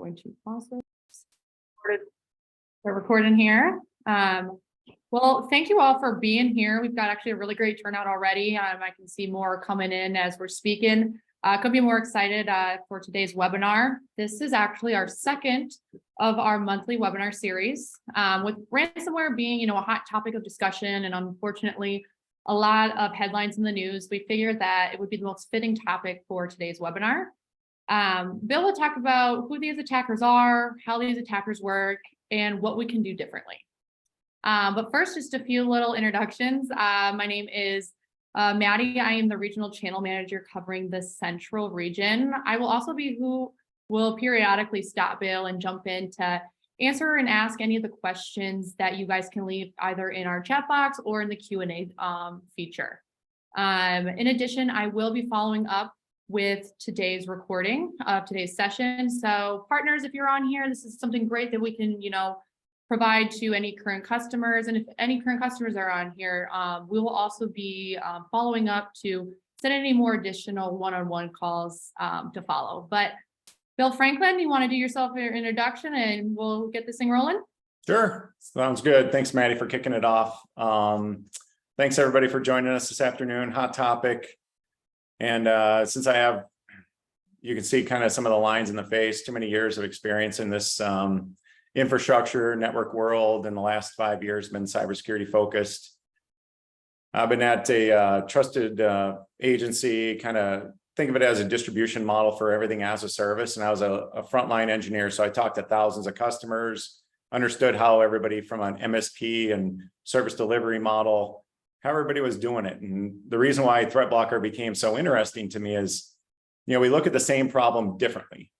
going to also we're recording here. Well, thank you all for being here. We've got actually a really great turnout already. I can see more coming in as we're speaking. Could be more excited for today's webinar. This is actually our second of our monthly webinar series. With ransomware being, a hot topic of discussion and unfortunately a lot of headlines in the news, we figured that it would be the most fitting topic for today's webinar. Bill will talk about who these attackers are, how these attackers work, and what we can do differently. But first, just a few little introductions. My name is Maddie. I am the regional channel manager covering the central region. I will also be who will periodically stop Bill and jump in to answer and ask any of the questions that you guys can leave either in our chat box or in the Q&A feature. In addition, I will be following up with today's recording of today's session. So partners, if you're on here, this is something great that we can, provide to any current customers. And if any current customers are on here, we will also be following up to send any more additional one-on-one calls to follow. But Bill Franklin, you want to do yourself your introduction and we'll get this thing rolling? Sure. Sounds good. Thanks, Maddie, for kicking it off. Thanks, everybody, for joining us this afternoon. Hot topic. And since I have, you can see kind of some of the lines in the face, too many years of experience in this infrastructure network world. In the last 5 years, been cybersecurity focused. I've been at a trusted agency, kind of think of it as a distribution model for everything as a service. And I was a frontline engineer. So I talked to thousands of customers, understood how everybody from an MSP and service delivery model, how everybody was doing it. And the reason why Threat Blocker became so interesting to me is, we look at the same problem differently.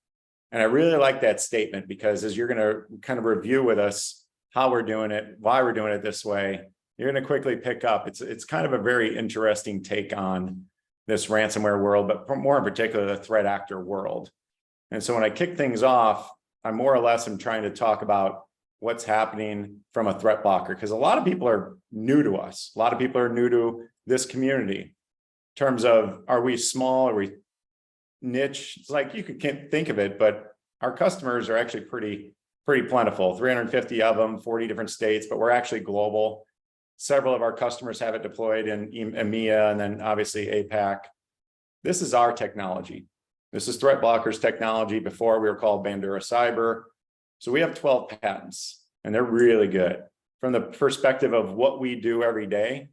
And I really like that statement because as you're going to kind of review with us how we're doing it, why we're doing it this way, you're going to quickly pick up. It's kind of a very interesting take on this ransomware world, but more in particular, the threat actor world. And so when I kick things off, I more or less am trying to talk about what's happening from a threat blocker, because a lot of people are new to us. A lot of people are new to this community in terms of, are we small? Are we niche? It's like you can't think of it, but our customers are actually pretty plentiful, 350 of them, 40 different states, but we're actually global. Several of our customers have it deployed in EMEA and then obviously APAC. This is our technology. This is Threat Blocker's technology. Before we were called Bandura Cyber. So we have 12 patents and they're really good. From the perspective of what we do every day,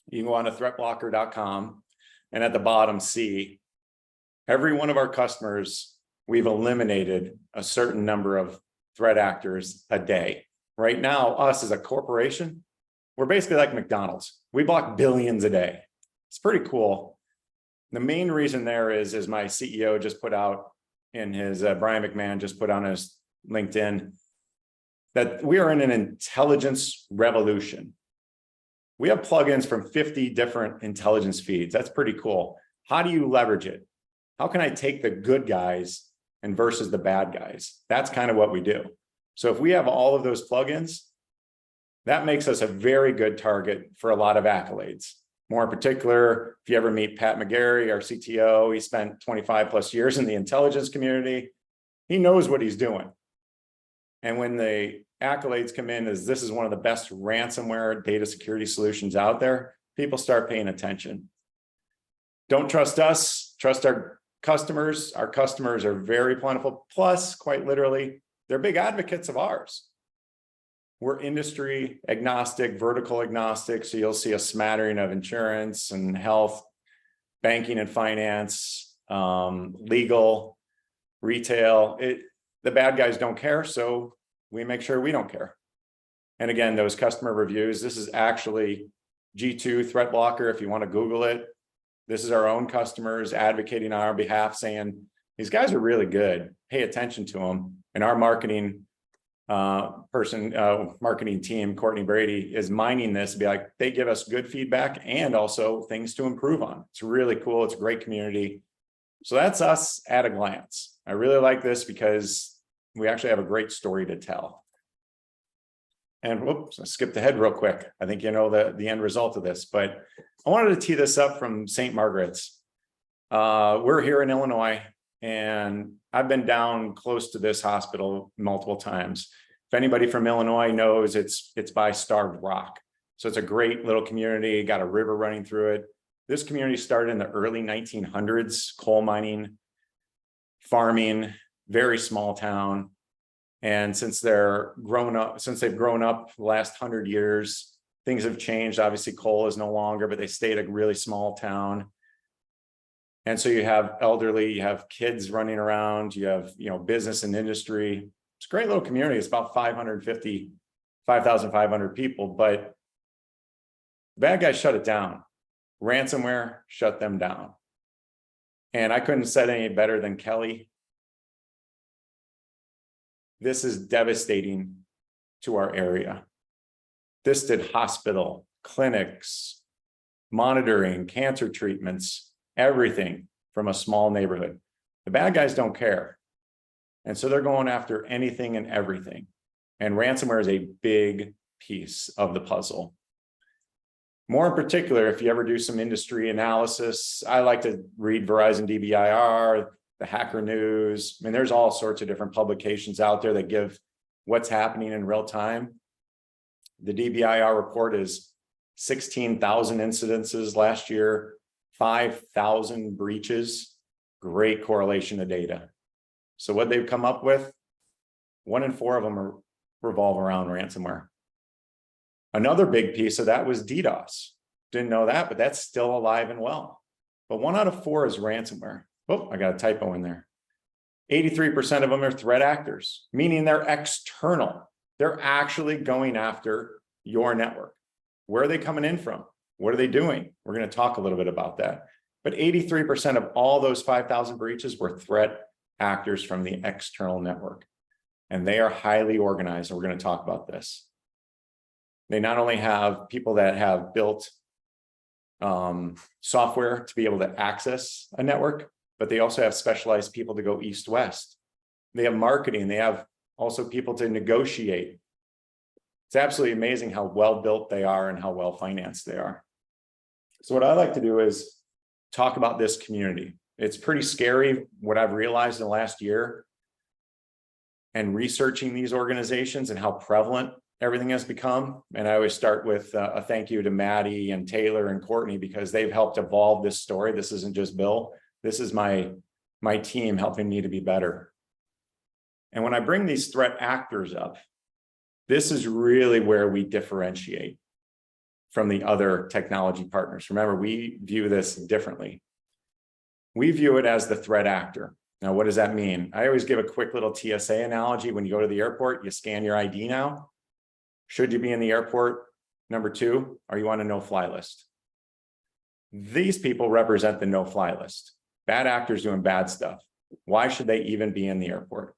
you can go on to threatblocker.com and at the bottom see every one of our customers, we've eliminated a certain number of threat actors a day. Right now, us as a corporation, we're basically like McDonald's. We block billions a day. It's pretty cool. The main reason there is my CEO just put out in his, Brian McMahon just put on his LinkedIn, that we are in an intelligence revolution. We have plugins from 50 different intelligence feeds. That's pretty cool. How do you leverage it? How can I take the good guys and versus the bad guys? That's kind of what we do. So if we have all of those plugins, that makes us a very good target for a lot of accolades. More in particular, if you ever meet Pat McGarry, our CTO, he spent 25 plus years in the intelligence community. He knows what he's doing. And when the accolades come in as this is one of the best ransomware data security solutions out there, people start paying attention. Don't trust us, trust our customers. Our customers are very plentiful. Plus, quite literally, they're big advocates of ours. We're industry agnostic, vertical agnostic. So you'll see a smattering of insurance and health, banking and finance, legal, retail. The bad guys don't care. So we make sure we don't care. And again, those customer reviews, this is actually G2 Threat Blocker. If you want to Google it, this is our own customers advocating on our behalf saying, these guys are really good. Pay attention to them. And our marketing marketing team, Courtney Brady, is mining this to be like, they give us good feedback and also things to improve on. It's really cool. It's a great community. So that's us at a glance. I really like this because we actually have a great story to tell. And whoops, I skipped ahead real quick. I think you know the end result of this, but I wanted to tee this up from St. Margaret's. We're here in Illinois. And I've been down close to this hospital multiple times. If anybody from Illinois knows, it's by Starved Rock. So it's a great little community, got a river running through it. This community started in the early 1900s, coal mining, farming, very small town. And since they've grown up the last 100 years, things have changed. Obviously, coal is no longer, but they stayed a really small town. And so you have elderly, you have kids running around, you have, business and industry. It's a great little community. It's about 5,500 people, but the bad guys shut it down. Ransomware shut them down. And I couldn't have said any better than Kelly. This is devastating to our area. This did hospital, clinics, monitoring, cancer treatments, everything from a small neighborhood. The bad guys don't care. And so they're going after anything and everything. And ransomware is a big piece of the puzzle. More in particular, if you ever do some industry analysis, I like to read Verizon DBIR, the Hacker News. I mean, there's all sorts of different publications out there that give what's happening in real time. The DBIR report is 16,000 incidences last year, 5,000 breaches, great correlation of data. So what they've come up with, 1 in 4 of them revolve around ransomware. Another big piece of that was DDoS. Didn't know that, but that's still alive and well. But 1 out of 4 is ransomware. Oh, I got a typo in there. 83% of them are threat actors, meaning they're external. They're actually going after your network. Where are they coming in from? What are they doing? We're going to talk a little bit about that. But 83% of all those 5,000 breaches were threat actors from the external network. And they are highly organized. And we're going to talk about this. They not only have people that have built software to be able to access a network, but they also have specialized people to go east-west. They have marketing. They have also people to negotiate. It's absolutely amazing how well built they are and how well financed they are. So what I like to do is talk about this community. It's pretty scary what I've realized in the last year and researching these organizations and how prevalent everything has become. And I always start with a thank you to Maddie and Taylor and Courtney, because they've helped evolve this story. This isn't just Bill. This is my team helping me to be better. And when I bring these threat actors up, this is really where we differentiate from the other technology partners. Remember, we view this differently. We view it as the threat actor. Now, what does that mean? I always give a quick little TSA analogy. When you go to the airport, you scan your ID now. Should you be in the airport? Number 2, are you on a no-fly list? These people represent the no-fly list. Bad actors doing bad stuff. Why should they even be in the airport?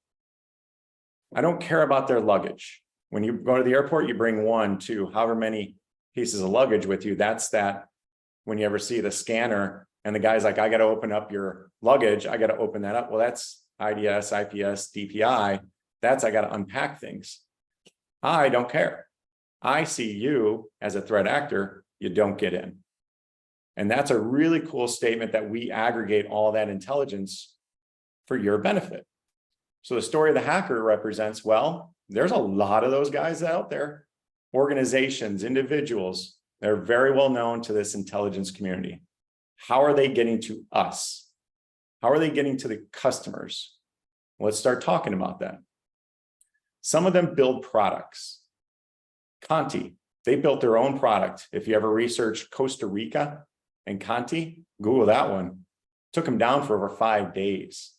I don't care about their luggage. When you go to the airport, you bring 1, 2, however many pieces of luggage with you. That's that when you ever see the scanner and the guy's like, I got to open up your luggage. I got to open that up. Well, that's IDS, IPS, DPI. That's I got to unpack things. I don't care. I see you as a threat actor. You don't get in. And that's a really cool statement that we aggregate all that intelligence for your benefit. So the story of the hacker represents, well, there's a lot of those guys out there, organizations, individuals, they're very well known to this intelligence community. How are they getting to us? How are they getting to the customers? Let's start talking about that. Some of them build products. Conti, they built their own product. If you ever research Costa Rica and Conti, Google that one. Took them down for over 5 days.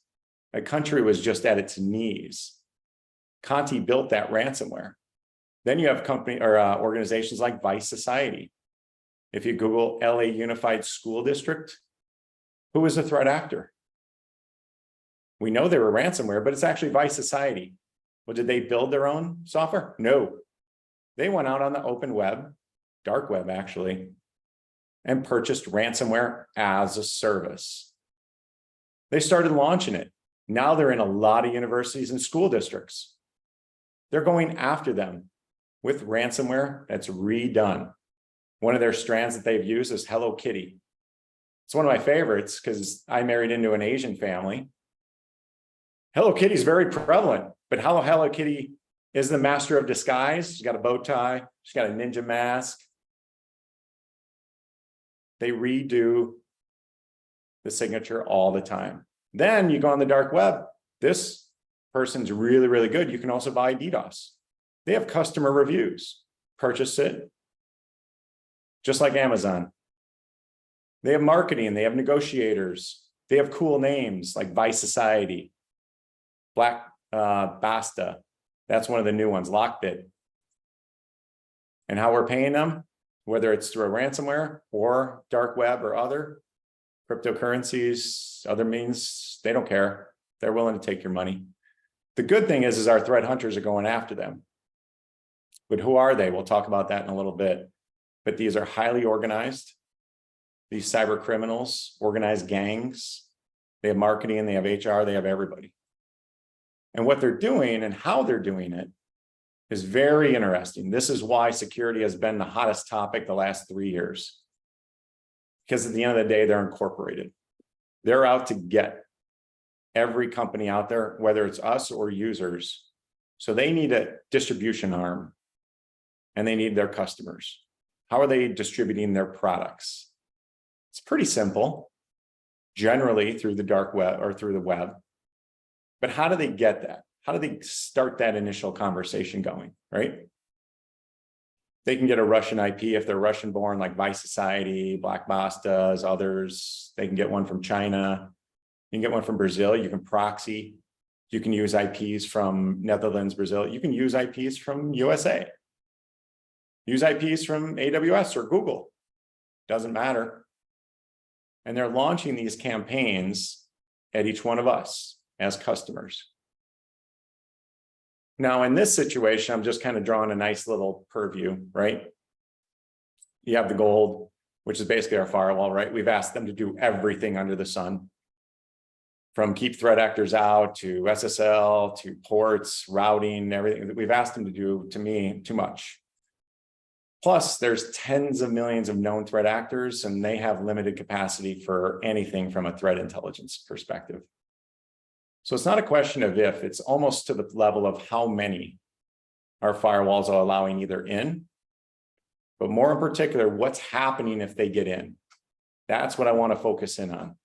The country was just at its knees. Conti built that ransomware. Then you have organizations like Vice Society. If you Google LA Unified School District, who is a threat actor? We know they were ransomware, but it's actually Vice Society. Well, did they build their own software? No. They went out on the open web, dark web actually, and purchased ransomware as a service. They started launching it. Now they're in a lot of universities and school districts. They're going after them with ransomware that's redone. One of their strands that they've used is Hello Kitty. It's one of my favorites because I married into an Asian family. Hello Kitty is very prevalent, but how Hello Kitty is the master of disguise. She's got a bow tie. She's got a ninja mask. They redo the signature all the time. Then you go on the dark web. This person's really, really good. You can also buy DDoS. They have customer reviews. Purchase it. Just like Amazon. They have marketing. They have negotiators. They have cool names like Vice Society. Black Basta. That's one of the new ones. Lockbit. And how we're paying them, whether it's through a ransomware or dark web or other cryptocurrencies, other means, they don't care. They're willing to take your money. The good thing is our threat hunters are going after them. But who are they? We'll talk about that in a little bit. But these are highly organized. These cyber criminals, organized gangs. They have marketing, they have HR, they have everybody. And what they're doing and how they're doing it is very interesting. This is why security has been the hottest topic the last 3 years. Because at the end of the day, they're incorporated. They're out to get every company out there, whether it's us or users. So they need a distribution arm and they need their customers. How are they distributing their products? It's pretty simple, generally through the dark web or through the web. But how do they get that? How do they start that initial conversation going, right? They can get a Russian IP if they're Russian born, like Vice Society, Black Bastas, others. They can get one from China. You can get one from Brazil. You can proxy. You can use IPs from Netherlands, Brazil. You can use IPs from USA. Use IPs from AWS or Google. Doesn't matter. And they're launching these campaigns at each one of us as customers. Now, in this situation, I'm just kind of drawing a nice little purview, right? You have the gold, which is basically our firewall, right? We've asked them to do everything under the sun, from keep threat actors out to SSL to ports, routing, everything that we've asked them to do. To me, too much. Plus, there's tens of millions of known threat actors, and they have limited capacity for anything from a threat intelligence perspective. So it's not a question of if, it's almost to the level of how many our firewalls are allowing either in, but more in particular, what's happening if they get in. That's what I want to focus in on.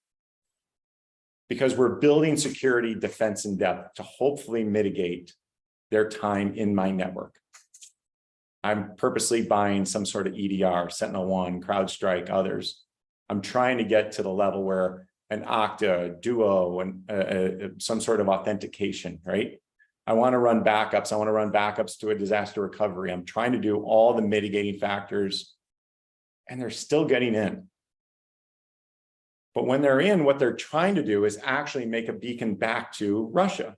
Because we're building security, defense, and depth to hopefully mitigate their time in my network. I'm purposely buying some sort of EDR, SentinelOne, CrowdStrike, others. I'm trying to get to the level where an Okta, Duo, and some sort of authentication, right? I want to run backups. I want to run backups to a disaster recovery. I'm trying to do all the mitigating factors, and they're still getting in. But when they're in, what they're trying to do is actually make a beacon back to Russia.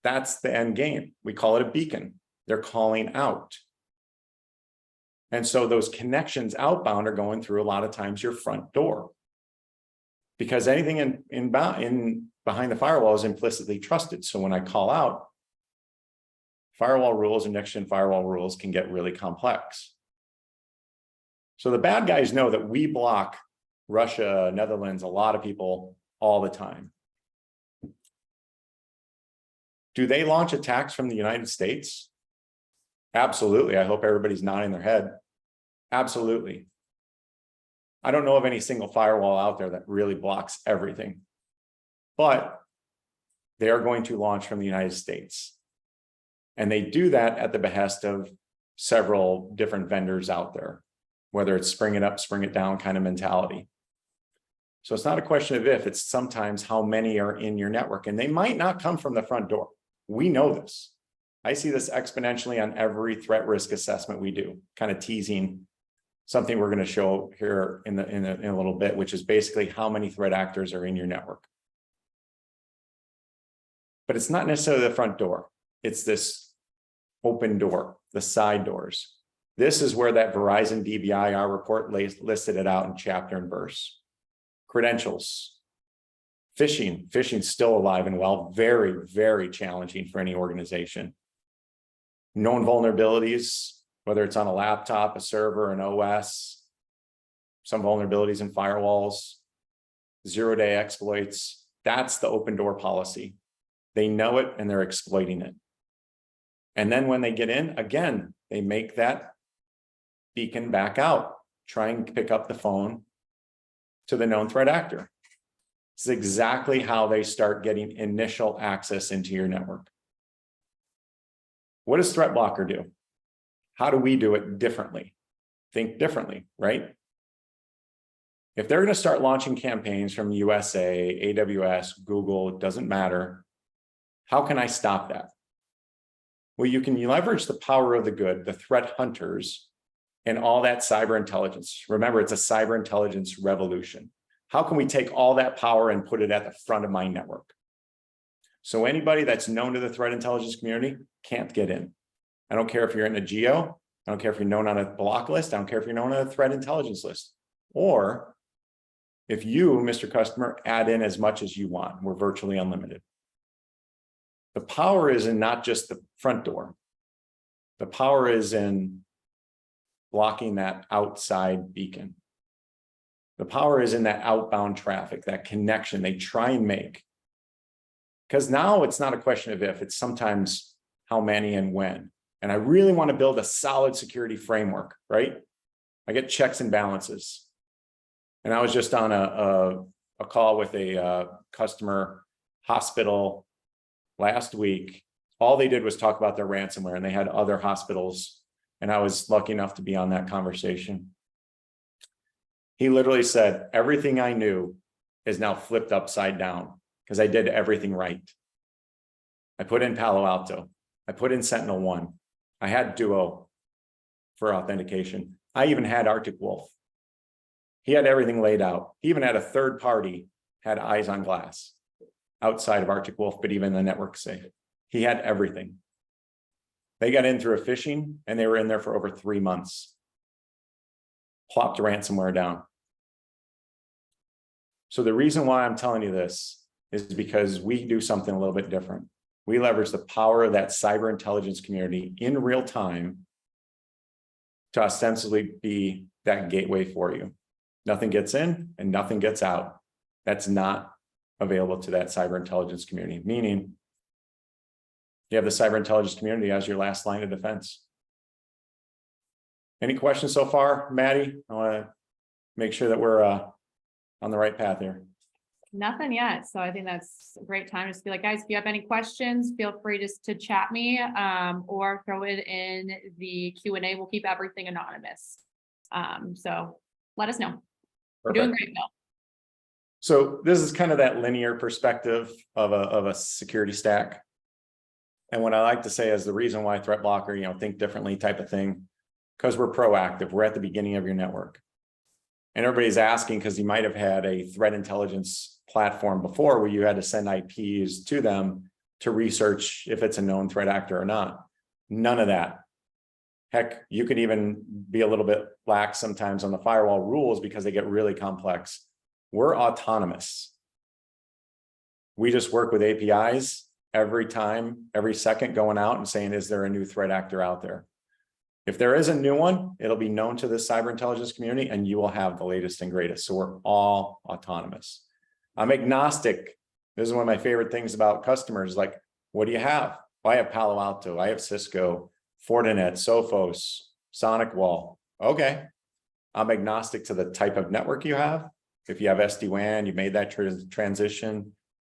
That's the end game. We call it a beacon. They're calling out. And so those connections outbound are going through a lot of times your front door. Because anything behind the firewall is implicitly trusted. So when I call out, firewall rules and next-gen firewall rules can get really complex. So the bad guys know that we block Russia, Netherlands, a lot of people all the time. Do they launch attacks from the United States? Absolutely. I hope everybody's nodding their head. Absolutely. I don't know of any single firewall out there that really blocks everything, but they are going to launch from the United States. And they do that at the behest of several different vendors out there, whether it's spring it up, spring it down kind of mentality. So it's not a question of if, it's sometimes how many are in your network, and they might not come from the front door. We know this. I see this exponentially on every threat risk assessment we do, kind of teasing something we're going to show here in a little bit, which is basically how many threat actors are in your network. But it's not necessarily the front door. It's this open door, the side doors. This is where that Verizon DBIR report listed it out in chapter and verse. Credentials, phishing. Phishing's still alive and well, very, very challenging for any organization. Known vulnerabilities, whether it's on a laptop, a server, an OS, some vulnerabilities in firewalls, zero-day exploits. That's the open door policy. They know it and they're exploiting it. And then when they get in, again, they make that beacon back out, try and pick up the phone to the known threat actor. This is exactly how they start getting initial access into your network. What does Threat Blocker do? How do we do it differently? Think differently, right? If they're going to start launching campaigns from USA, AWS, Google, it doesn't matter. How can I stop that? Well, you can leverage the power of the good, the threat hunters, and all that cyber intelligence. Remember, it's a cyber intelligence revolution. How can we take all that power and put it at the front of my network? So anybody that's known to the threat intelligence community can't get in. I don't care if you're in a geo. I don't care if you're known on a block list. I don't care if you're known on a threat intelligence list. Or if you, Mr. Customer, add in as much as you want, we're virtually unlimited. The power is in not just the front door. The power is in blocking that outside beacon. The power is in that outbound traffic, that connection they try and make. Because now it's not a question of if, it's sometimes how many and when. And I really want to build a solid security framework, right? I get checks and balances. And I was just on a call with a customer hospital last week. All they did was talk about their ransomware, and they had other hospitals. And I was lucky enough to be on that conversation. He literally said, everything I knew is now flipped upside down because I did everything right. I put in Palo Alto. I put in SentinelOne. I had Duo for authentication. I even had Arctic Wolf. He had everything laid out. He even had a third party, had eyes on glass outside of Arctic Wolf, but even the network safe. He had everything. They got in through a phishing and they were in there for over 3 months. Plopped ransomware down. So the reason why I'm telling you this is because we do something a little bit different. We leverage the power of that cyber intelligence community in real time to ostensibly be that gateway for you. Nothing gets in and nothing gets out. That's not available to that cyber intelligence community, meaning you have the cyber intelligence community as your last line of defense. Any questions so far, Maddie? I want to make sure that we're on the right path here. Nothing yet. So I think that's a great time to just be like, guys, if you have any questions, feel free just to chat me or throw it in the Q&A. We'll keep everything anonymous. So let us know. We're doing great, Bill. So this is kind of that linear perspective of a security stack. And what I like to say is the reason why Threat Blocker, think differently type of thing, because we're proactive. We're at the beginning of your network. And everybody's asking because you might have had a threat intelligence platform before where you had to send IPs to them to research if it's a known threat actor or not. None of that. Heck, you could even be a little bit lax sometimes on the firewall rules because they get really complex. We're autonomous. We just work with APIs every time, every second going out and saying, is there a new threat actor out there? If there is a new one, it'll be known to the cyber intelligence community and you will have the latest and greatest. So we're all autonomous. I'm agnostic. This is one of my favorite things about customers. Like, what do you have? Well, I have Palo Alto. I have Cisco, Fortinet, Sophos, SonicWall. Okay. I'm agnostic to the type of network you have. If you have SD-WAN, you made that transition.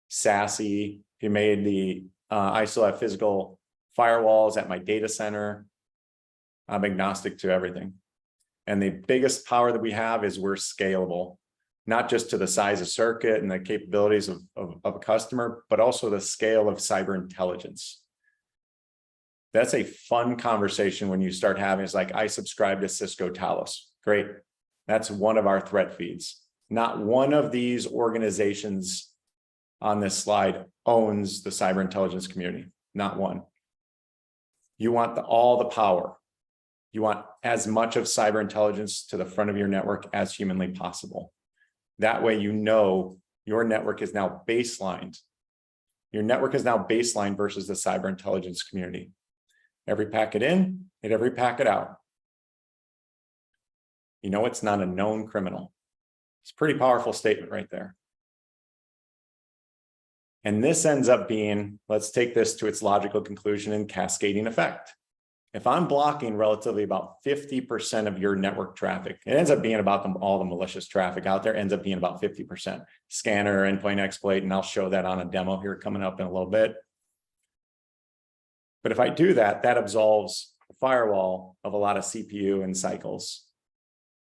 SASE, if you made the, I still have physical firewalls at my data center. I'm agnostic to everything. And the biggest power that we have is we're scalable, not just to the size of circuit and the capabilities of a customer, but also the scale of cyber intelligence. That's a fun conversation when you start having, it's like, I subscribe to Cisco Talos. Great. That's one of our threat feeds. Not one of these organizations on this slide owns the cyber intelligence community. Not one. You want all the power. You want as much of cyber intelligence to the front of your network as humanly possible. That way, your network is now baselined. Your network is now baseline versus the cyber intelligence community. Every packet in and every packet out. It's not a known criminal. It's a pretty powerful statement right there. And this ends up being, let's take this to its logical conclusion and cascading effect. If I'm blocking relatively about 50% of your network traffic, it ends up being about all the malicious traffic out there ends up being about 50%. Scanner, endpoint exploit, and I'll show that on a demo here coming up in a little bit. But if I do that, that absolves the firewall of a lot of CPU and cycles.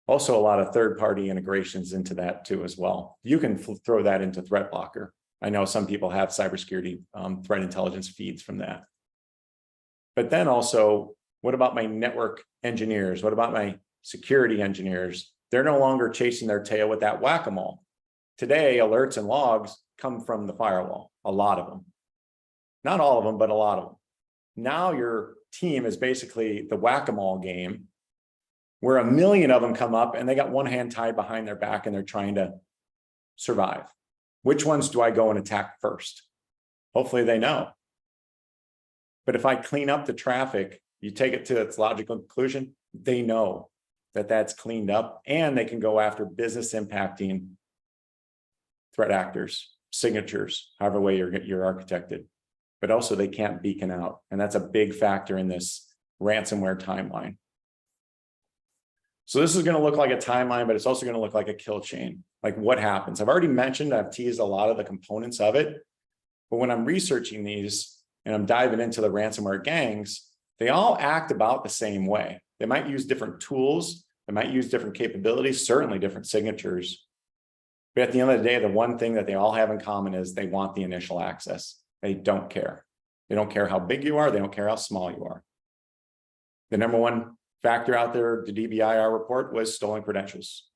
Also, a lot of third-party integrations into that too as well. You can throw that into Threat Blocker. I know some people have cybersecurity threat intelligence feeds from that. But then also, what about my network engineers? What about my security engineers? They're no longer chasing their tail with that whack-a-mole. Today, alerts and logs come from the firewall, a lot of them. Not all of them, but a lot of them. Now your team is basically the whack-a-mole game where 1 million of them come up and they got one hand tied behind their back and they're trying to survive. Which ones do I go and attack first? Hopefully they know. But if I clean up the traffic, you take it to its logical conclusion, they know that that's cleaned up and they can go after business impacting threat actors, signatures, however way you're architected. But also they can't beacon out. And that's a big factor in this ransomware timeline. So this is going to look like a timeline, but it's also going to look like a kill chain. Like what happens? I've already mentioned, I've teased a lot of the components of it. But when I'm researching these and I'm diving into the ransomware gangs, they all act about the same way. They might use different tools. They might use different capabilities, certainly different signatures. But at the end of the day, the one thing that they all have in common is they want the initial access. They don't care. They don't care how big you are. They don't care how small you are. The number one factor out there, the DBIR report, was stolen credentials.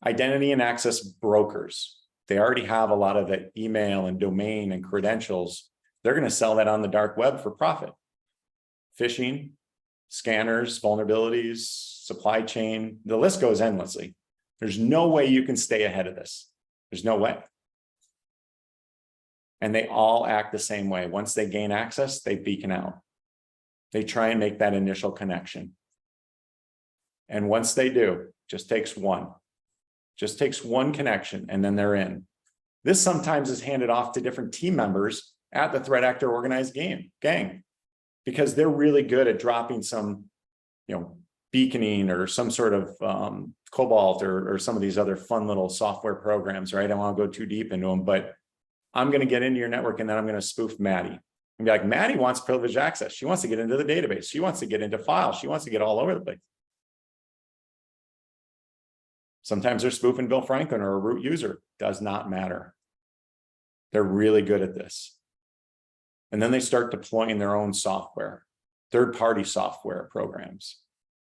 Identity and access brokers. They already have a lot of the email and domain and credentials. They're going to sell that on the dark web for profit. Phishing, scanners, vulnerabilities, supply chain, the list goes endlessly. There's no way you can stay ahead of this. There's no way. And they all act the same way. Once they gain access, they beacon out. They try and make that initial connection. And once they do, just takes one connection and then they're in. This sometimes is handed off to different team members at the threat actor organized gang, because they're really good at dropping some, beaconing or some sort of Cobalt or some of these other fun little software programs, right? I don't want to go too deep into them, but I'm going to get into your network and then I'm going to spoof Maddie and be like, Maddie wants privileged access. She wants to get into the database. She wants to get into files. She wants to get all over the place. Sometimes they're spoofing Bill Franklin or a root user. Does not matter. They're really good at this. And then they start deploying their own software, third-party software programs.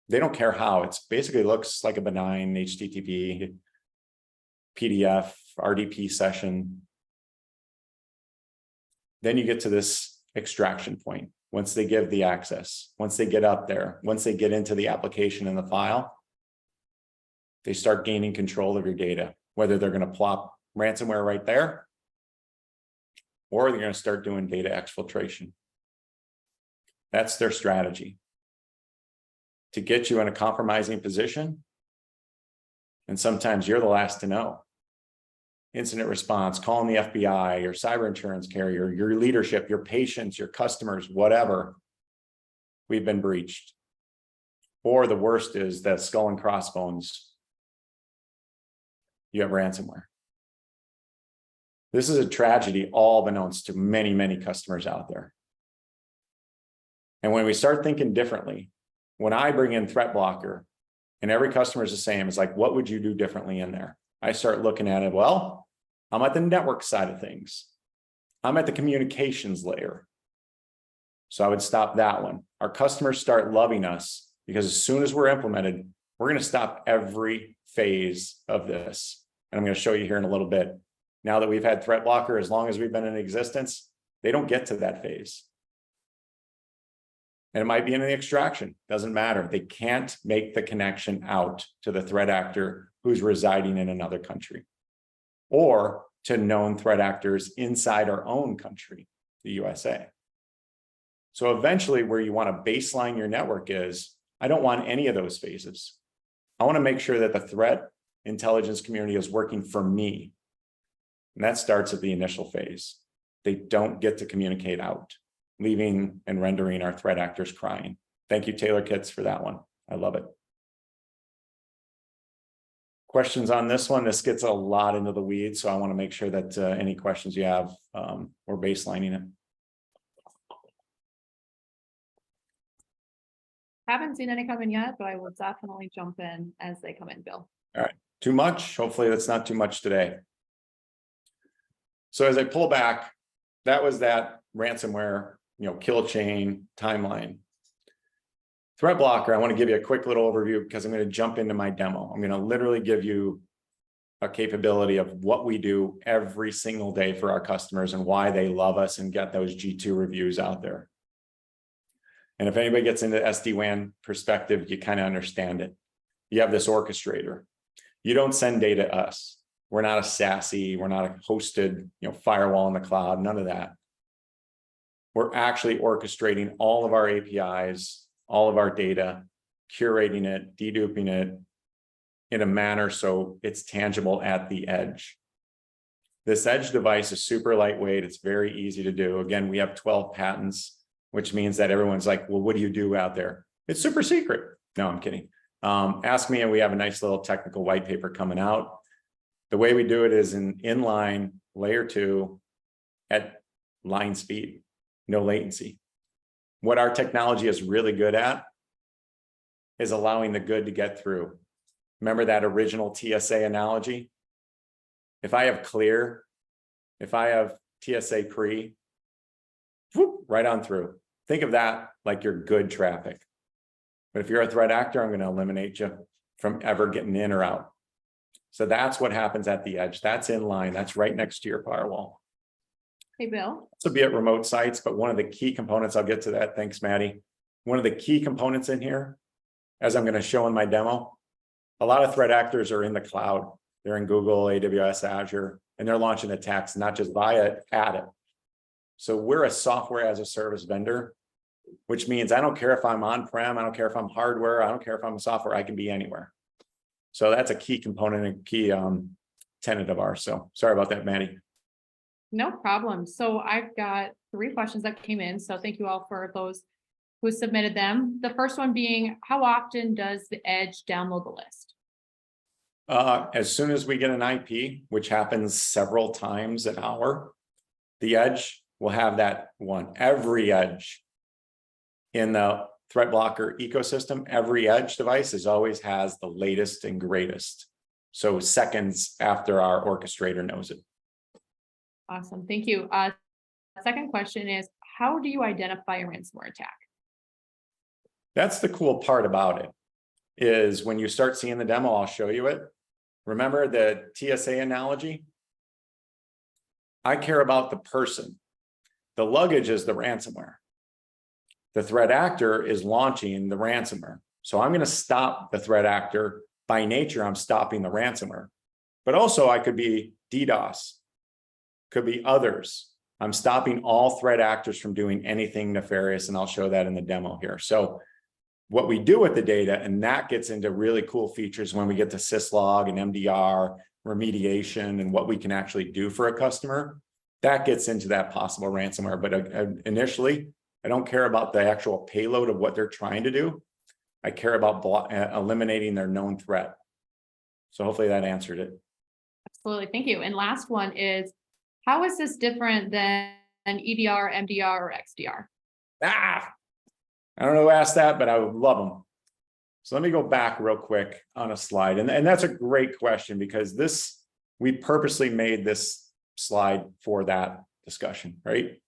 They don't care how. It basically looks like a benign HTTP, PDF, RDP session. Then you get to this extraction point. Once they give the access, once they get up there, once they get into the application and the file, they start gaining control of your data, whether they're going to plop ransomware right there, or they're going to start doing data exfiltration. That's their strategy. To get you in a compromising position, and sometimes you're the last to know. Incident response, calling the FBI, your cyber insurance carrier, your leadership, your patients, your customers, whatever. We've been breached. Or the worst is that skull and crossbones. You have ransomware. This is a tragedy, all beknownst to many, many customers out there. And when we start thinking differently, when I bring in Threat Blocker and every customer is the same, it's like, what would you do differently in there? I start looking at it, well, I'm at the network side of things. I'm at the communications layer. So I would stop that one. Our customers start loving us because as soon as we're implemented, we're going to stop every phase of this. And I'm going to show you here in a little bit. Now that we've had Threat Blocker, as long as we've been in existence, they don't get to that phase. And it might be in the extraction, doesn't matter. They can't make the connection out to the threat actor who's residing in another country or to known threat actors inside our own country, the USA. So eventually where you want to baseline your network is, I don't want any of those phases. I want to make sure that the threat intelligence community is working for me. And that starts at the initial phase. They don't get to communicate out, leaving and rendering our threat actors crying. Thank you, Taylor Kitts, for that one. I love it. Questions on this one? This gets a lot into the weeds, so I want to make sure that any questions you have, we're baselining it. Haven't seen any come in yet, but I will definitely jump in as they come in, Bill. All right, too much? Hopefully that's not too much today. So as I pull back, that was that ransomware, kill chain timeline. Threat blocker, I want to give you a quick little overview because I'm going to jump into my demo. I'm going to literally give you a capability of what we do every single day for our customers and why they love us and get those G2 reviews out there. And if anybody gets into SD-WAN perspective, you kind of understand it. You have this orchestrator. You don't send data to us. We're not a SASE. We're not a hosted, firewall in the cloud, none of that. We're actually orchestrating all of our APIs, all of our data, curating it, deduping it in a manner so it's tangible at the edge. This edge device is super lightweight. It's very easy to do. Again, we have 12 patents, which means that everyone's like, well, what do you do out there? It's super secret. No, I'm kidding. Ask me, and we have a nice little technical white paper coming out. The way we do it is in inline layer 2 at line speed, no latency. What our technology is really good at is allowing the good to get through. Remember that original TSA analogy? If I have clear, if I have TSA pre, whoop, right on through. Think of that like your good traffic. But if you're a threat actor, I'm going to eliminate you from ever getting in or out. So that's what happens at the edge. That's in line. That's right next to your firewall. Hey, Bill. This will be at remote sites, but one of the key components, I'll get to that. Thanks, Maddie. One of the key components in here, as I'm going to show in my demo, a lot of threat actors are in the cloud. They're in Google, AWS, Azure, and they're launching attacks, not just via it, at it. So we're a software as a service vendor, which means I don't care if I'm on-prem, I don't care if I'm hardware, I don't care if I'm software, I can be anywhere. So that's a key component and key tenet of ours. So sorry about that, Maddie. No problem. So I've got 3 questions that came in. So thank you all for those who submitted them. The first one being, how often does the Edge download the list? As soon as we get an IP, which happens several times an hour, the Edge will have that one. Every Edge in the threat blocker ecosystem, every Edge device always has the latest and greatest. So seconds after our orchestrator knows it. Awesome. Thank you. Second question is, how do you identify a ransomware attack? That's the cool part about it, is when you start seeing the demo, I'll show you it. Remember the TSA analogy? I care about the person. The luggage is the ransomware. The threat actor is launching the ransomware. So I'm going to stop the threat actor. By nature, I'm stopping the ransomware. But also I could be DDoS, could be others. I'm stopping all threat actors from doing anything nefarious, and I'll show that in the demo here. So what we do with the data, and that gets into really cool features when we get to syslog and MDR, remediation, and what we can actually do for a customer, that gets into that possible ransomware. But initially, I don't care about the actual payload of what they're trying to do. I care about eliminating their known threat. So hopefully that answered it. Absolutely. Thank you. And last one is, how is this different than an EDR, MDR, or XDR? I don't know who asked that, but I would love them. So let me go back real quick on a slide. And that's a great question, because we purposely made this slide for that discussion, right?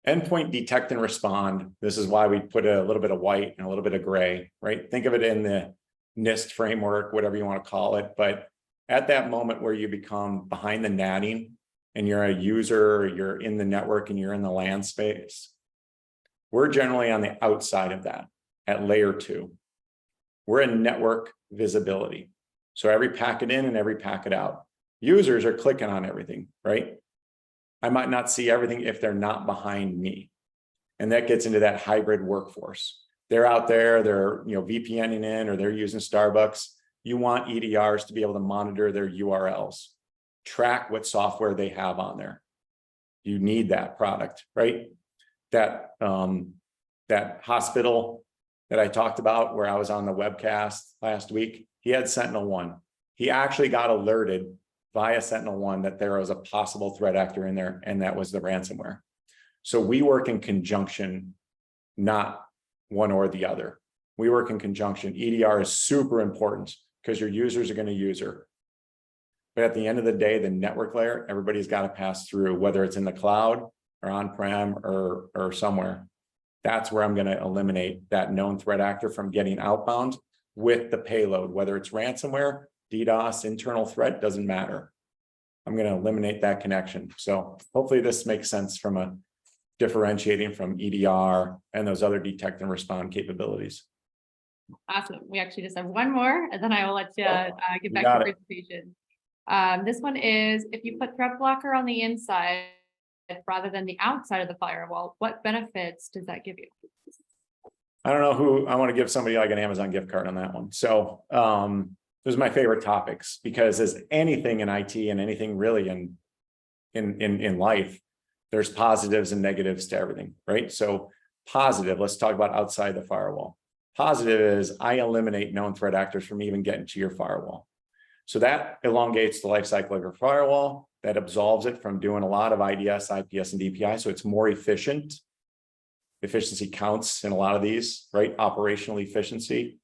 Endpoint detect and respond. This is why we put a little bit of white and a little bit of gray, right? Think of it in the NIST framework, whatever you want to call it. But at that moment where you become behind the natting and you're a user, you're in the network and you're in the LAN space, we're generally on the outside of that at layer 2. We're in network visibility. So every packet in and every packet out. Users are clicking on everything, right? I might not see everything if they're not behind me. And that gets into that hybrid workforce. They're out there, they're VPNing in, or they're using Starbucks. You want EDRs to be able to monitor their URLs. track what software they have on there. You need that product, right? That hospital that I talked about where I was on the webcast last week, he had Sentinel-1. He actually got alerted via Sentinel-1 that there was a possible threat actor in there, and that was the ransomware. So we work in conjunction, not one or the other. We work in conjunction. EDR is super important because your users are going to use her. But at the end of the day, the network layer, everybody's got to pass through, whether it's in the cloud or on-prem or somewhere. That's where I'm going to eliminate that known threat actor from getting outbound with the payload, whether it's ransomware, DDoS, internal threat, doesn't matter. I'm going to eliminate that connection. So hopefully this makes sense from a differentiating from EDR and those other detect and respond capabilities. Awesome. We actually just have one more, and then I will let you get back to the presentation. This one is, if you put threat blocker on the inside rather than the outside of the firewall, what benefits does that give you? I don't know who, I want to give somebody like an Amazon gift card on that one. So those are my favorite topics, because as anything in IT and anything really in life, there's positives and negatives to everything, right? So positive, let's talk about outside the firewall. Positive is I eliminate known threat actors from even getting to your firewall. So that elongates the life cycle of your firewall. That absolves it from doing a lot of IDS, IPS, and DPI. So it's more efficient. Efficiency counts in a lot of these, right? Operational efficiency.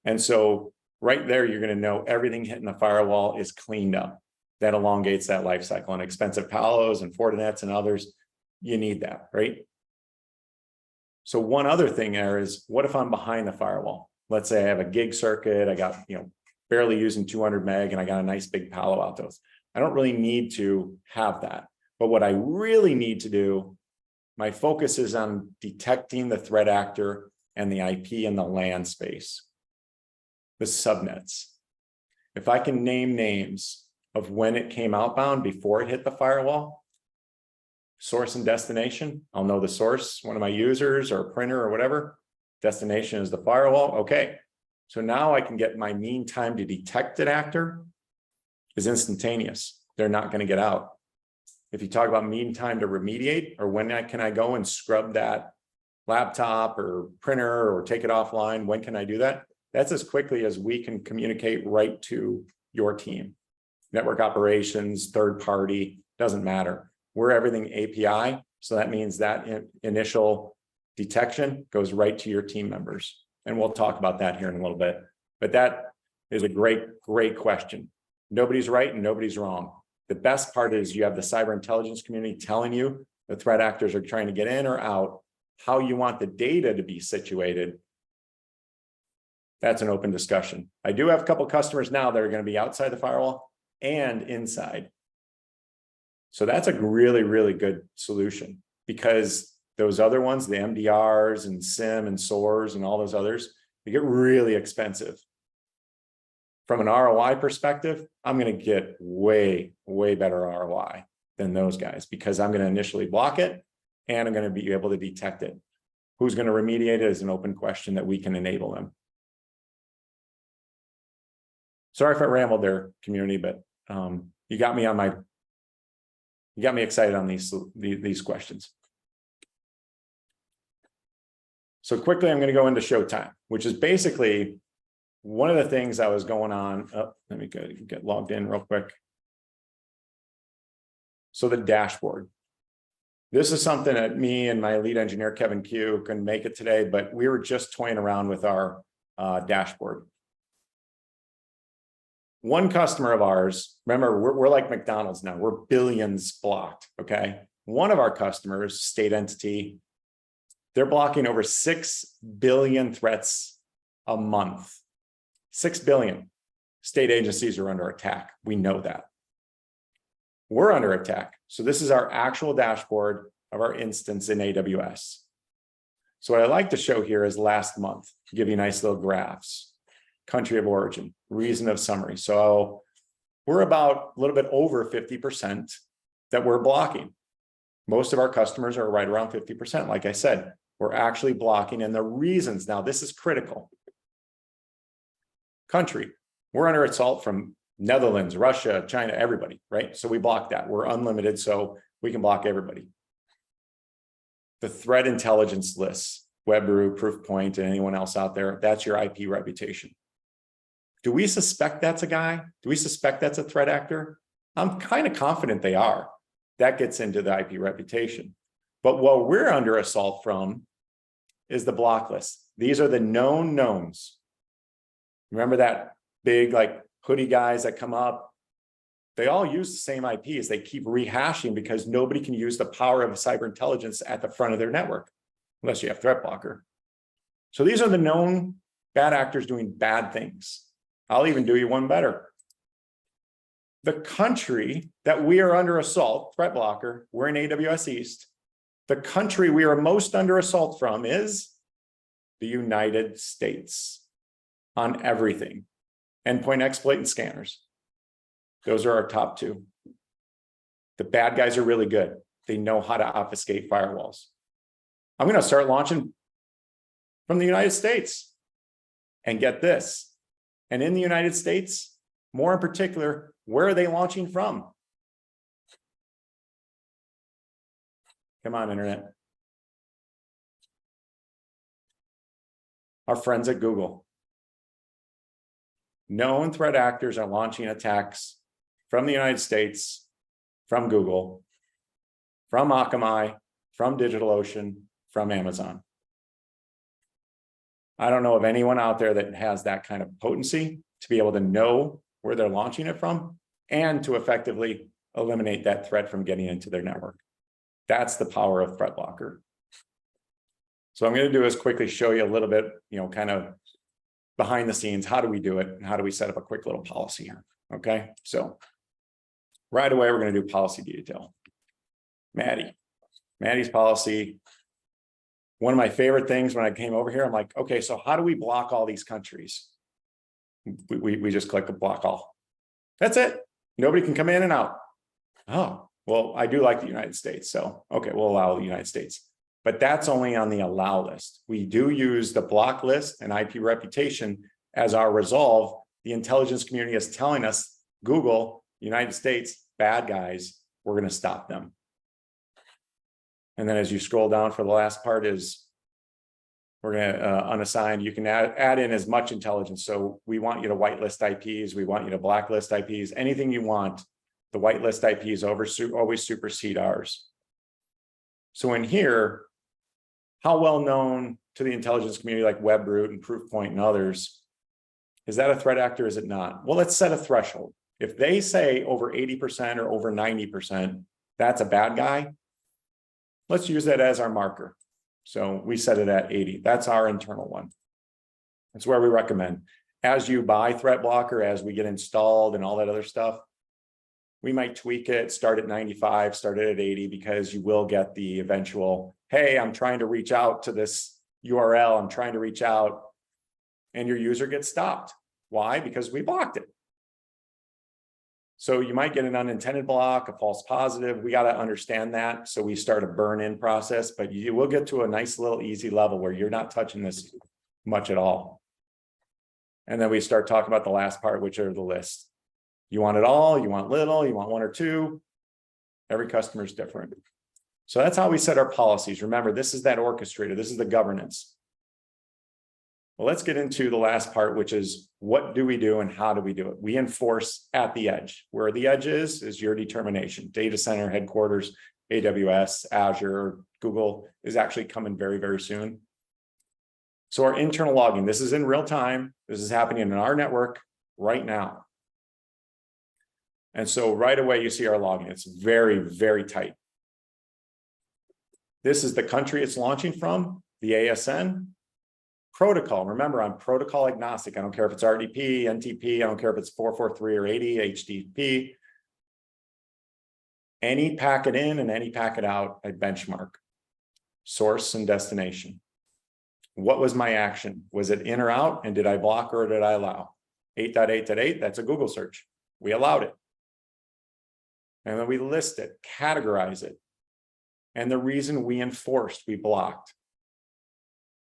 And so right there, you're going to know everything hitting the firewall is cleaned up. That elongates that life cycle. And expensive Palos and Fortinets and others, you need that, right? So one other thing there is, what if I'm behind the firewall? Let's say I have a gig circuit, I got, barely using 200 meg, and I got a nice big Palo Altos. I don't really need to have that. But what I really need to do, my focus is on detecting the threat actor and the IP in the LAN space, the subnets. If I can name names of when it came outbound before it hit the firewall, source and destination, I'll know the source, one of my users or a printer or whatever. Destination is the firewall. Okay. So now I can get my mean time to detect an actor is instantaneous. They're not going to get out. If you talk about mean time to remediate, or when can I go and scrub that laptop or printer or take it offline, when can I do that? That's as quickly as we can communicate right to your team. Network operations, third party, doesn't matter. We're everything API. So that means that initial detection goes right to your team members. And we'll talk about that here in a little bit. But that is a great, great question. Nobody's right and nobody's wrong. The best part is you have the cyber intelligence community telling you the threat actors are trying to get in or out, how you want the data to be situated. That's an open discussion. I do have a couple of customers now that are going to be outside the firewall and inside. So that's a really, really good solution, because those other ones, the MDRs and SIM and SOARs and all those others, they get really expensive. From an ROI perspective, I'm going to get way, way better ROI than those guys, because I'm going to initially block it and I'm going to be able to detect it. Who's going to remediate it is an open question that we can enable them. Sorry if I rambled there, community, but you got me excited on these questions. So quickly, I'm going to go into Showtime, which is basically one of the things I was going on. Oh, let me get logged in real quick. So the dashboard. This is something that me and my lead engineer, Kevin Q, couldn't make it today, but we were just toying around with our dashboard. One customer of ours, remember, we're like McDonald's now, we're billions blocked, okay? One of our customers, state entity, they're blocking over 6 billion threats a month. 6 billion. State agencies are under attack. We know that. We're under attack. So this is our actual dashboard of our instance in AWS. So what I like to show here is last month, give you nice little graphs. Country of origin, reason of summary. So we're about a little bit over 50% that we're blocking. Most of our customers are right around 50%. Like I said, we're actually blocking, and the reasons, now this is critical. Country, we're under assault from Netherlands, Russia, China, everybody, right? So we block that. We're unlimited, so we can block everybody. The threat intelligence lists, Webroot, Proofpoint, and anyone else out there, that's your IP reputation. Do we suspect that's a guy? Do we suspect that's a threat actor? I'm kind of confident they are. That gets into the IP reputation. But what we're under assault from is the block list. These are the known knowns. Remember that big like hoodie guys that come up? They all use the same IPs. They keep rehashing because nobody can use the power of cyber intelligence at the front of their network, unless you have threat blocker. So these are the known bad actors doing bad things. I'll even do you one better. The country that we are under assault, threat blocker, we're in AWS East. The country we are most under assault from is the United States on everything. Endpoint exploit and scanners. Those are our top two. The bad guys are really good. They know how to obfuscate firewalls. I'm going to start launching from the United States. And get this. And in the United States, more in particular, where are they launching from? Come on, internet. Our friends at Google. Known threat actors are launching attacks from the United States, from Google, from Akamai, from DigitalOcean, from Amazon. I don't know of anyone out there that has that kind of potency to be able to know where they're launching it from and to effectively eliminate that threat from getting into their network. That's the power of threat blocker. So I'm going to do is quickly show you a little bit, kind of behind the scenes. How do we do it? And how do we set up a quick little policy here? Okay. So right away, we're going to do policy detail. Maddie's policy. One of my favorite things when I came over here, I'm like, okay, so how do we block all these countries? We just click a block all. That's it. Nobody can come in and out. Oh, well, I do like the United States. So, okay, we'll allow the United States. But that's only on the allow list. We do use the block list and IP reputation as our resolve. The intelligence community is telling us, Google, United States, bad guys, we're going to stop them. And then as you scroll down for the last part is, we're going to unassigned, you can add in as much intelligence. So we want you to whitelist IPs. We want you to blacklist IPs, anything you want. The whitelist IPs always supersede ours. So in here, how well known to the intelligence community like Webroot and Proofpoint and others, is that a threat actor? Is it not? Well, let's set a threshold. If they say over 80% or over 90%, that's a bad guy. Let's use that as our marker. So we set it at 80. That's our internal one. That's where we recommend. As you buy threat blocker, as we get installed and all that other stuff, we might tweak it, start at 95, start it at 80, because you will get the eventual, hey, I'm trying to reach out to this URL. I'm trying to reach out, and your user gets stopped. Why? Because we blocked it. So you might get an unintended block, a false positive. We got to understand that. So we start a burn-in process, but you will get to a nice little easy level where you're not touching this much at all. And then we start talking about the last part, which are the lists. You want it all, you want little, you want one or two. Every customer is different. So that's how we set our policies. Remember, this is that orchestrator. This is the governance. Well, let's get into the last part, which is what do we do and how do we do it? We enforce at the edge. Where the edge is your determination. Data center, headquarters, AWS, Azure, Google is actually coming very, very soon. So our internal logging, this is in real time. This is happening in our network right now. And so right away, you see our logging. It's very, very tight. This is the country it's launching from, the ASN. Protocol, remember, I'm protocol agnostic. I don't care if it's RDP, NTP, I don't care if it's 443 or 80, HTTP. Any packet in and any packet out, I benchmark. Source and destination. What was my action? Was it in or out? And did I block or did I allow? 8.8.8, that's a Google search. We allowed it. And then we list it, categorize it. And the reason we enforced, we blocked.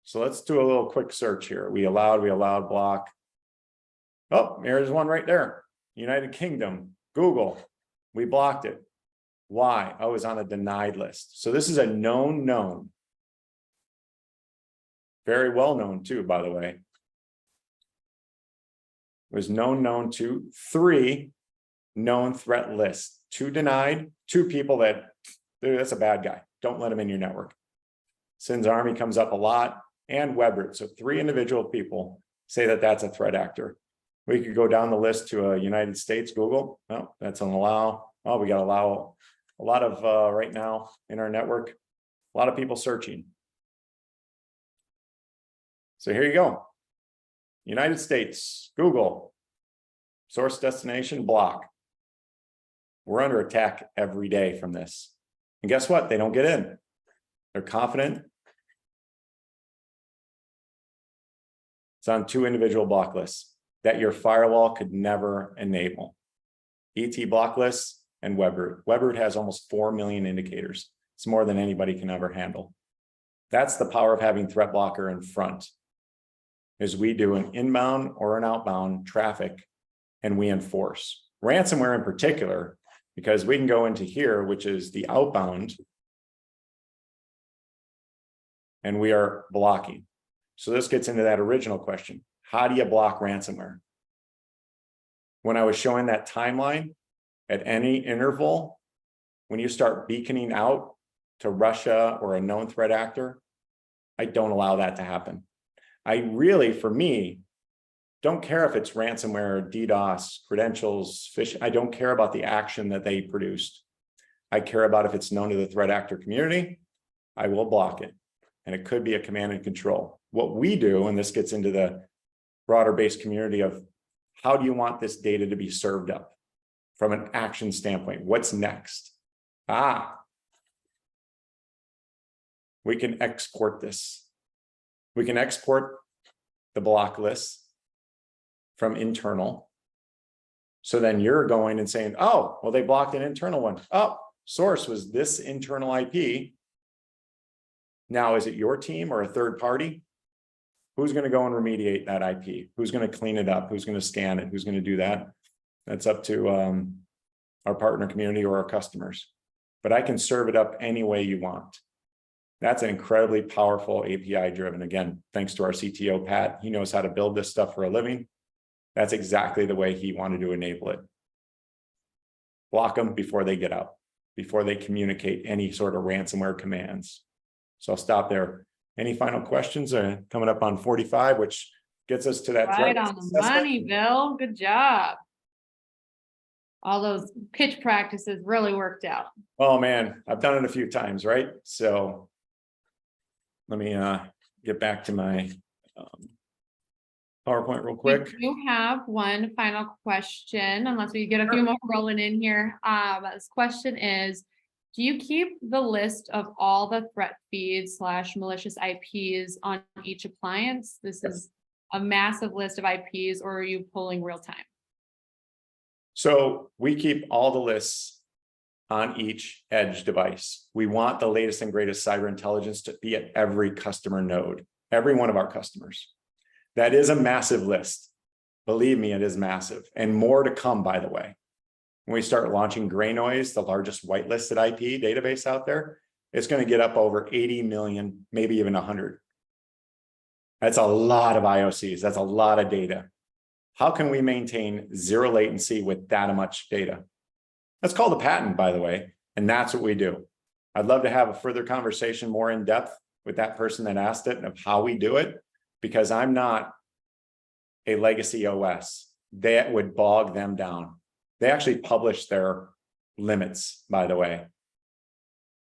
So let's do a little quick search here. We allowed, block. Oh, there's one right there. United Kingdom, Google, we blocked it. Why? I was on a denied list. So this is a known. Very well known too, by the way. It was known to 3 known threat lists, 2 denied, 2 people that, dude, that's a bad guy. Don't let him in your network. Sin's Army comes up a lot, and Webroot. So 3 individual people say that that's a threat actor. We could go down the list to a United States, Google. No, that's an allow. Oh, we got to allow a lot of right now in our network, a lot of people searching. So here you go. United States, Google, source destination block. We're under attack every day from this. And guess what? They don't get in. They're confident. It's on 2 individual block lists that your firewall could never enable. ET block lists and Webroot. Webroot has almost 4 million indicators. It's more than anybody can ever handle. That's the power of having Threat Blocker in front. Is we do an inbound or an outbound traffic and we enforce. Ransomware in particular, because we can go into here, which is the outbound, and we are blocking. So this gets into that original question. How do you block ransomware? When I was showing that timeline, at any interval, when you start beaconing out to Russia or a known threat actor, I don't allow that to happen. I really, for me, don't care if it's ransomware, DDoS, credentials, phishing. I don't care about the action that they produced. I care about if it's known to the threat actor community, I will block it. And it could be a command and control. What we do, and this gets into the broader based community of how do you want this data to be served up from an action standpoint? What's next? We can export this. We can export the block list from internal. So then you're going and saying, oh, well, they blocked an internal one. Oh, source was this internal IP. Now, is it your team or a third party? Who's going to go and remediate that IP? Who's going to clean it up? Who's going to scan it? Who's going to do that? That's up to our partner community or our customers. But I can serve it up any way you want. That's an incredibly powerful API driven. Again, thanks to our CTO, Pat. He knows how to build this stuff for a living. That's exactly the way he wanted to enable it. Block them before they get out, before they communicate any sort of ransomware commands. So I'll stop there. Any final questions? Coming up on 45, which gets us to that. Right on the money, Bill. Good job. All those pitch practices really worked out. Oh man, I've done it a few times, right? So let me get back to my PowerPoint real quick. We do have one final question, unless we get a few more rolling in here. This question is, do you keep the list of all the threat feeds / malicious IPs on each appliance? This is a massive list of IPs, or are you pulling real time? So we keep all the lists on each edge device. We want the latest and greatest cyber intelligence to be at every customer node, every one of our customers. That is a massive list. Believe me, it is massive, and more to come, by the way. When we start launching Gray Noise, the largest whitelisted IP database out there, it's going to get up over 80 million, maybe even 100. That's a lot of IOCs. That's a lot of data. How can we maintain zero latency with that much data? That's called a patent, by the way, and that's what we do. I'd love to have a further conversation more in depth with that person that asked it of how we do it, because I'm not a legacy OS. That would bog them down. They actually publish their limits, by the way.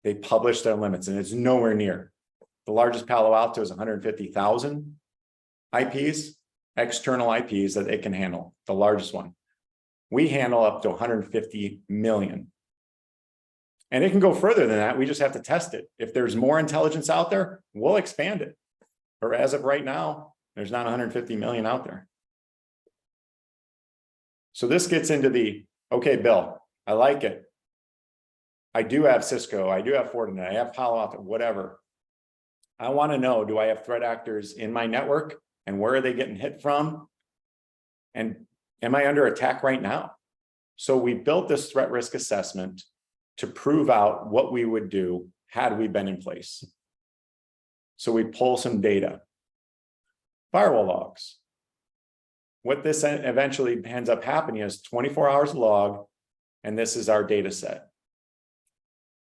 They publish their limits, and it's nowhere near. The largest Palo Alto is 150,000 IPs, external IPs that it can handle, the largest one. We handle up to 150 million. And it can go further than that. We just have to test it. If there's more intelligence out there, we'll expand it. Or as of right now, there's not 150 million out there. So this gets into the, okay, Bill, I like it. I do have Cisco, I do have Fortinet, I have Palo Alto, whatever. I want to know, do I have threat actors in my network, and where are they getting hit from? And am I under attack right now? So we built this threat risk assessment to prove out what we would do had we been in place. So we pull some data. Firewall logs. What this eventually ends up happening is 24 hours log, and this is our data set.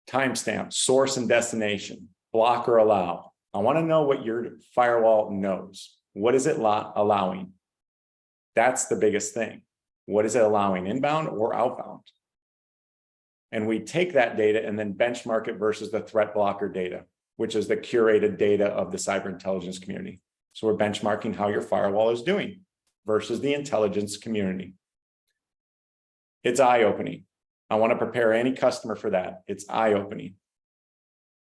Timestamp, source and destination, block or allow. I want to know what your firewall knows. What is it allowing? That's the biggest thing. What is it allowing, inbound or outbound? And we take that data and then benchmark it versus the threat blocker data, which is the curated data of the cyber intelligence community. So we're benchmarking how your firewall is doing versus the intelligence community. It's eye-opening. I want to prepare any customer for that. It's eye-opening.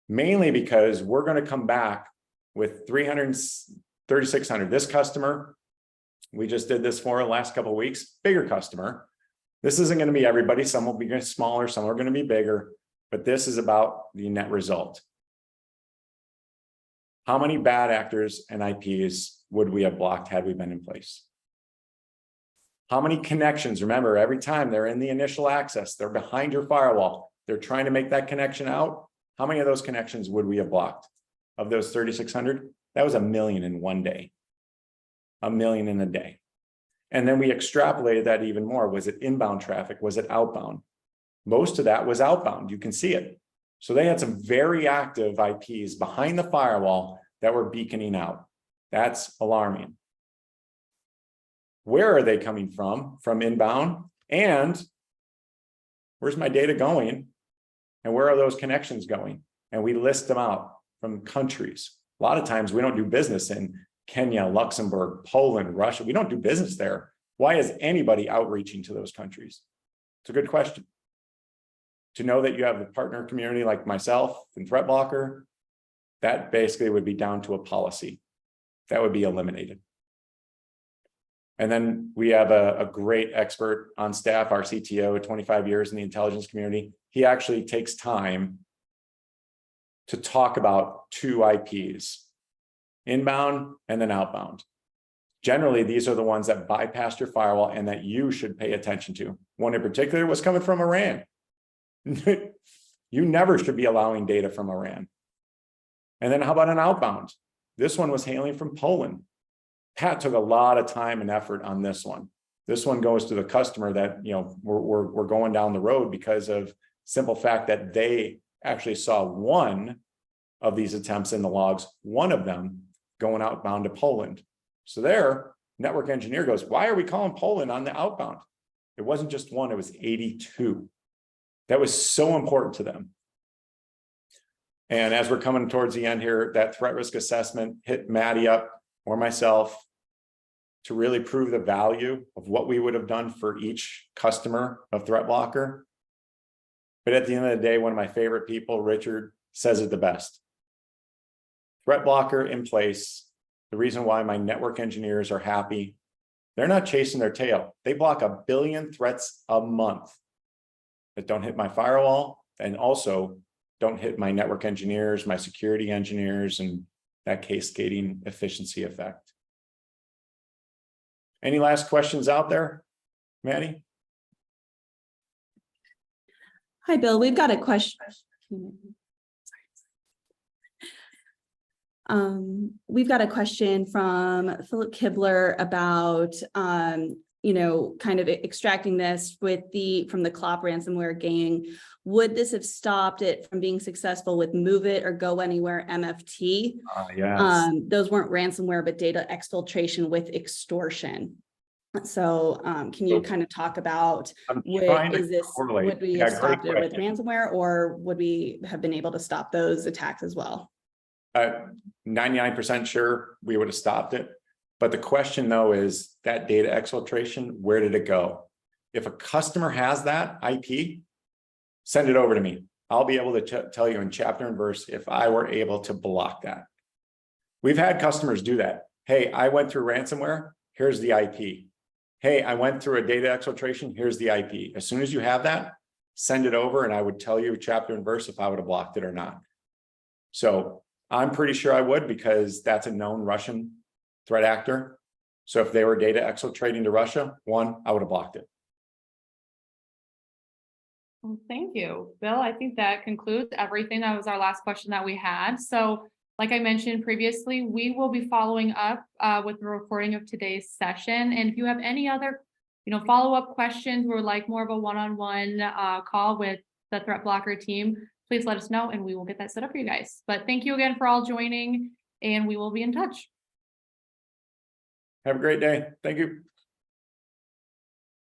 Mainly because we're going to come back with 3,600. This customer, we just did this for the last couple of weeks, bigger customer. This isn't going to be everybody. Some will be smaller, some are going to be bigger, but this is about the net result. How many bad actors and IPs would we have blocked had we been in place? How many connections? Remember, every time they're in the initial access, they're behind your firewall. They're trying to make that connection out. How many of those connections would we have blocked? Of those 3,600, that was 1 million in one day. 1 million in a day. And then we extrapolated that even more. Was it inbound traffic? Was it outbound? Most of that was outbound. You can see it. So they had some very active IPs behind the firewall that were beaconing out. That's alarming. Where are they coming from? From inbound? And where's my data going? And where are those connections going? And we list them out from countries. A lot of times we don't do business in Kenya, Luxembourg, Poland, Russia. We don't do business there. Why is anybody outreaching to those countries? It's a good question. To know that you have a partner community like myself and Threat Blocker, that basically would be down to a policy. That would be eliminated. And then we have a great expert on staff, our CTO, 25 years in the intelligence community. He actually takes time to talk about 2 IPs, inbound and then outbound. Generally, these are the ones that bypass your firewall and that you should pay attention to. One in particular was coming from Iran. You never should be allowing data from Iran. And then how about an outbound? This one was hailing from Poland. Pat took a lot of time and effort on this one. This one goes to the customer that, you know, we're going down the road because of simple fact that they actually saw one of these attempts in the logs, one of them going outbound to Poland. So their network engineer goes, why are we calling Poland on the outbound? It wasn't just one, it was 82. That was so important to them. And as we're coming towards the end here, that threat risk assessment hit Maddie up or myself to really prove the value of what we would have done for each customer of Threat Blocker. But at the end of the day, one of my favorite people, Richard, says it the best. Threat Blocker in place. The reason why my network engineers are happy, they're not chasing their tail. They block 1 billion threats a month that don't hit my firewall and also don't hit my network engineers, my security engineers, and that cascading efficiency effect. Any last questions out there, Maddie? Hi, Bill. We've got a question. We've got a question from Philip Kibler about, kind of extracting this from the Clop ransomware gang. Would this have stopped it from being successful with Move It or Go Anywhere MFT? Yes. Those weren't ransomware, but data exfiltration with extortion. So can you kind of talk about, would we have stopped it with ransomware, or would we have been able to stop those attacks as well? 99% sure we would have stopped it. But the question though is that data exfiltration, where did it go? If a customer has that IP, send it over to me. I'll be able to tell you in chapter and verse if I were able to block that. We've had customers do that. Hey, I went through ransomware. Here's the IP. Hey, I went through a data exfiltration. Here's the IP. As soon as you have that, send it over and I would tell you chapter and verse if I would have blocked it or not. So I'm pretty sure I would, because that's a known Russian threat actor. So if they were data exfiltrating to Russia, I would have blocked it. Well, thank you, Bill. I think that concludes everything. That was our last question that we had. So like I mentioned previously, we will be following up with the recording of today's session. And if you have any other, follow-up questions or like more of a one-on-one call with the Threat Blocker team, please let us know and we will get that set up for you guys. But thank you again for all joining, and we will be in touch. Have a great day. Thank you.